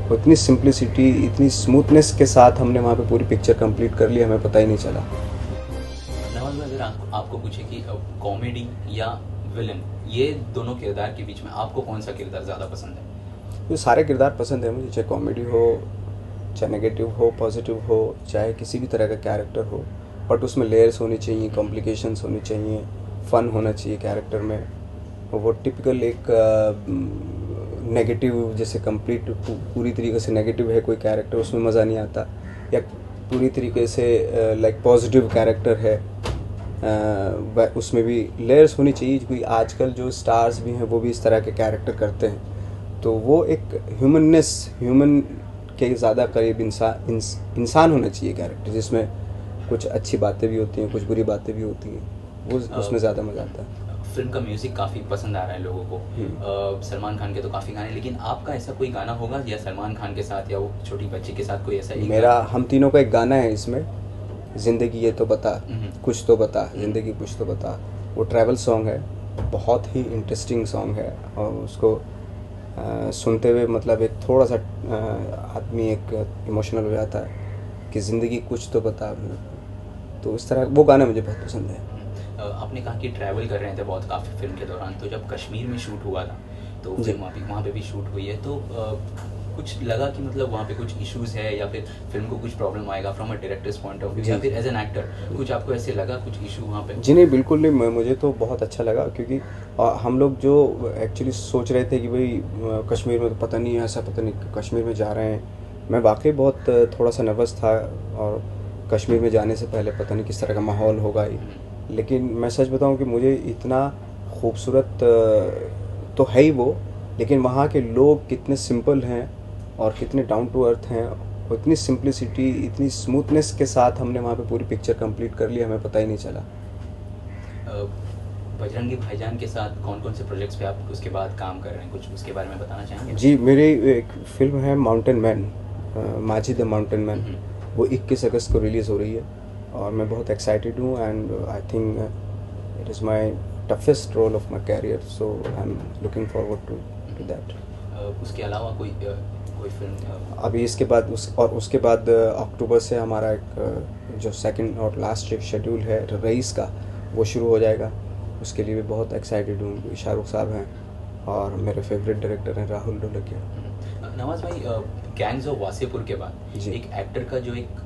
और इतनी सिंप्लिसिटी, इतनी स्मूथनेस के साथ हमने वहाँ पे पूरी पिक्चर कंप्लीट कर ली, हमें पता ही नहीं चला। नवाज भाई, अगर आपको पूछे कि कॉमेडी या विलन, ये दोनों किरदार के बीच में आपको कौन सा किरदार ज़्यादा पसंद है? ये सारे किरदार पसंद है मुझे, चाहे कॉमेडी हो, चाहे नेगेटिव हो, पॉजिटिव हो, चाहे किसी भी तरह का कैरेक्टर हो, बट उसमें लेयर्स होनी चाहिए, कॉम्प्लिकेशंस होनी चाहिए, फ़न होना चाहिए कैरेक्टर में। वो टिपिकल एक नेगेटिव, जैसे कंप्लीट पूरी तरीके से नेगेटिव है कोई कैरेक्टर, उसमें मज़ा नहीं आता। या पूरी तरीके से लाइक पॉजिटिव कैरेक्टर है, उसमें भी लेयर्स होनी चाहिए, क्योंकि आजकल जो स्टार्स भी हैं वो भी इस तरह के कैरेक्टर करते हैं। तो वो एक ह्यूमन के ज़्यादा करीब इंसान होना चाहिए कैरेक्टर, जिसमें कुछ अच्छी बातें भी होती हैं, कुछ बुरी बातें भी होती हैं, वो उसमें ज़्यादा मज़ा आता है। फिल्म का म्यूज़िक काफ़ी पसंद आ रहा है लोगों को, सलमान खान के तो काफ़ी गाने, लेकिन आपका ऐसा कोई गाना होगा या सलमान खान के साथ या वो छोटी बच्ची के साथ कोई ऐसा मेरा हम तीनों का एक गाना है इसमें, ज़िंदगी ये तो बता, कुछ तो बता, ज़िंदगी कुछ तो बता। वो ट्रैवल सॉन्ग है, बहुत ही इंटरेस्टिंग सॉन्ग है, और उसको सुनते हुए मतलब एक थोड़ा सा आदमी एक इमोशनल हो जाता है कि ज़िंदगी कुछ तो बता। तो उस तरह वो गाना मुझे बहुत पसंद है। आपने कहा कि ट्रैवल कर रहे थे बहुत काफ़ी फिल्म के दौरान, तो जब कश्मीर में शूट हुआ था तो फिर वहाँ पे भी शूट हुई है, तो कुछ लगा कि मतलब वहाँ पे कुछ इश्यूज़ है या फिर फिल्म को कुछ प्रॉब्लम आएगा from a directors point of view, या फिर एज एन एक्टर कुछ आपको ऐसे लगा कुछ इशू वहाँ पे? जी नहीं, बिल्कुल नहीं, मुझे तो बहुत अच्छा लगा, क्योंकि हम लोग जो एक्चुअली सोच रहे थे कि भाई कश्मीर में तो पता नहीं है, ऐसा पता नहीं कश्मीर में जा रहे हैं। मैं वाकई बहुत थोड़ा सा नर्वस था, और कश्मीर में जाने से पहले पता नहीं किस तरह का माहौल होगा ही। लेकिन मैं सच बताऊं कि मुझे इतना खूबसूरत तो है ही वो, लेकिन वहाँ के लोग कितने सिंपल हैं और कितने डाउन टू अर्थ हैं, और इतनी सिंप्लिसिटी, इतनी स्मूथनेस के साथ हमने वहाँ पे पूरी पिक्चर कंप्लीट कर ली, हमें पता ही नहीं चला। बजरंगी भाईजान के साथ कौन कौन से प्रोजेक्ट्स पे आप उसके बाद काम कर रहे हैं, कुछ उसके बारे में बताना चाहेंगे? जी, मेरी एक फ़िल्म है mountain man, Majid the mountain man, वो 21 अगस्त को रिलीज़ हो रही है, और मैं बहुत एक्साइटेड हूँ, and I think it is my toughest role of my career, so I am looking forward to that. उसके अलावा कोई फिल्म अभी इसके बाद उसके बाद अक्टूबर से हमारा एक जो सेकंड और लास्ट शेड्यूल है रईस का, वो शुरू हो जाएगा। उसके लिए भी बहुत एक्साइटेड हूँ। शाहरुख साहब हैं और मेरे फेवरेट डायरेक्टर हैं राहुल ढोलकिया। नवाज भाई, गैंग्स ऑफ वासेपुर के बाद एक एक्टर का जो एक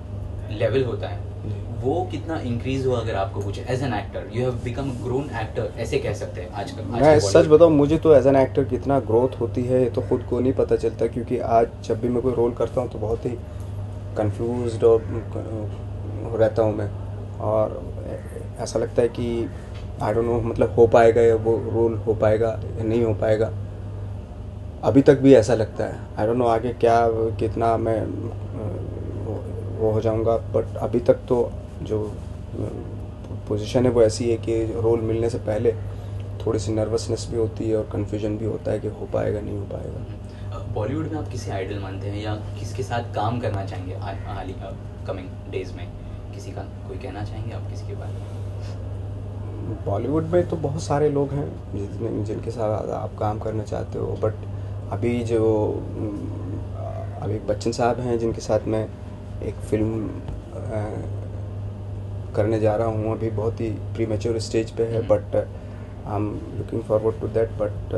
लेवल होता है वो कितना इंक्रीज हुआ? अगर आपको पूछे as an actor, you have become grown actor, ऐसे कह सकते हैं आजकल? मैं सच बताऊं, मुझे तो एज एन एक्टर कितना ग्रोथ होती है ये तो खुद को नहीं पता चलता, क्योंकि आज जब भी मैं कोई रोल करता हूं तो बहुत ही कंफ्यूज्ड और रहता हूं मैं, और ऐसा लगता है कि आई डोंट नो मतलब हो पाएगा या वो रोल हो पाएगा या नहीं हो पाएगा। अभी तक भी ऐसा लगता है, आई डोंट नो आगे क्या कितना मैं वो हो जाऊंगा, बट अभी तक तो जो पोजीशन है वो ऐसी है कि रोल मिलने से पहले थोड़ी सी नर्वसनेस भी होती है और कन्फ्यूजन भी होता है कि हो पाएगा नहीं हो पाएगा। बॉलीवुड में आप किसी आइडल मानते हैं या किसके साथ काम करना चाहेंगे कमिंग डेज में? किसी का कोई कहना चाहेंगे आप किसी के बारे में? बॉलीवुड में तो बहुत सारे लोग हैं जिनके साथ आप काम करना चाहते हो, बट अभी अभी बच्चन साहब हैं जिनके साथ मैं एक फ़िल्म करने जा रहा हूँ। अभी बहुत ही प्रीमेच्योर स्टेज पे है, but I am looking forward to that, but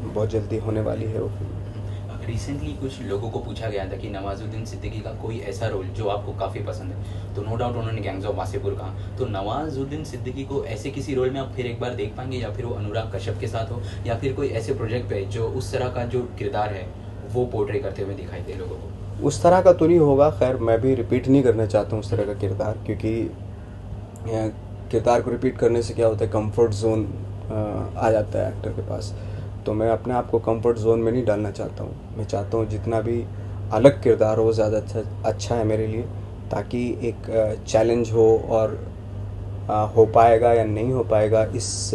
बहुत जल्दी होने वाली है वो फिल्म। रिसेंटली कुछ लोगों को पूछा गया था कि नवाजुद्दीन सिद्दीकी का कोई ऐसा रोल जो आपको काफ़ी पसंद है, तो नो डाउट उन्होंने गैंग्स ऑफ वासेपुर कहा, तो नवाजुद्दीन सिद्दीकी को ऐसे किसी रोल में आप फिर एक बार देख पाएंगे, या फिर वो अनुराग कश्यप के साथ हो, या फिर कोई ऐसे प्रोजेक्ट पे जो उस तरह का जो किरदार है वो पोर्ट्रे करते हुए दिखाई दे लोगों को? उस तरह का तो नहीं होगा, खैर मैं भी रिपीट नहीं करना चाहता हूँ उस तरह का किरदार, क्योंकि किरदार को रिपीट करने से क्या होता है, कंफर्ट जोन आ जाता है एक्टर के पास। तो मैं अपने आप को कंफर्ट जोन में नहीं डालना चाहता हूँ। मैं चाहता हूँ जितना भी अलग किरदार हो ज़्यादा अच्छा है मेरे लिए, ताकि एक चैलेंज हो, और हो पाएगा या नहीं हो पाएगा इस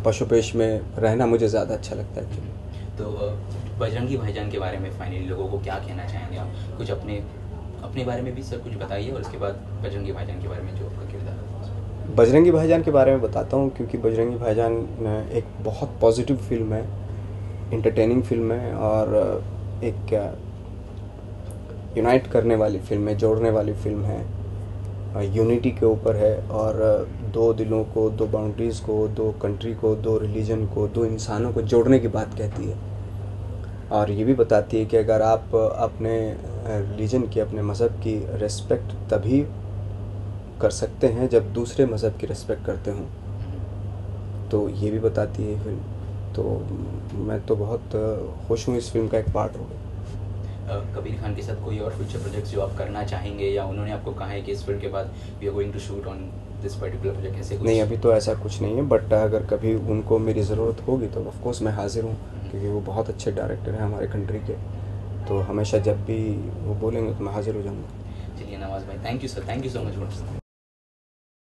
पशुपेश में रहना मुझे ज़्यादा अच्छा लगता है। तो बजरंगी भाईजान के बारे में फाइनली लोगों को क्या कहना चाहेंगे आप? कुछ अपने बारे में भी सर कुछ बताइए, और उसके बाद बजरंगी भाईजान के बारे में जो आपका किरदार है। बजरंगी भाईजान के बारे में बताता हूँ, क्योंकि बजरंगी भाईजान एक बहुत पॉजिटिव फिल्म है, इंटरटेनिंग फिल्म है, और एक यूनाइट करने वाली फिल्म है, जोड़ने वाली फिल्म है, यूनिटी के ऊपर है, और दो दिलों को, दो बाउंड्रीज़ को, दो कंट्री को, दो रिलीजन को, दो इंसानों को जोड़ने की बात कहती है। और ये भी बताती है कि अगर आप अपने रिलीजन की, अपने मज़हब की रिस्पेक्ट तभी कर सकते हैं जब दूसरे मज़हब की रिस्पेक्ट करते हों, तो ये भी बताती है फिल्म। तो मैं तो बहुत खुश हूँ इस फिल्म का एक पार्ट हो गया। कबीर खान के साथ कोई और फ्यूचर प्रोजेक्ट्स जो आप करना चाहेंगे, या उन्होंने आपको कहा है कि इस फिल्म के बाद we are going to shoot on this particular project, ऐसे कुछ? नहीं, अभी तो ऐसा कुछ नहीं है, बट अगर कभी उनको मेरी ज़रूरत होगी तो ऑफ कोर्स मैं हाज़िर हूँ, क्योंकि वो बहुत अच्छे डायरेक्टर हैं हमारे कंट्री के। तो हमेशा जब भी वो बोलेंगे तो मैं हाज़िर हो जाऊँगा। चलिए नवाज़ भाई, thank you sir, thank you so much.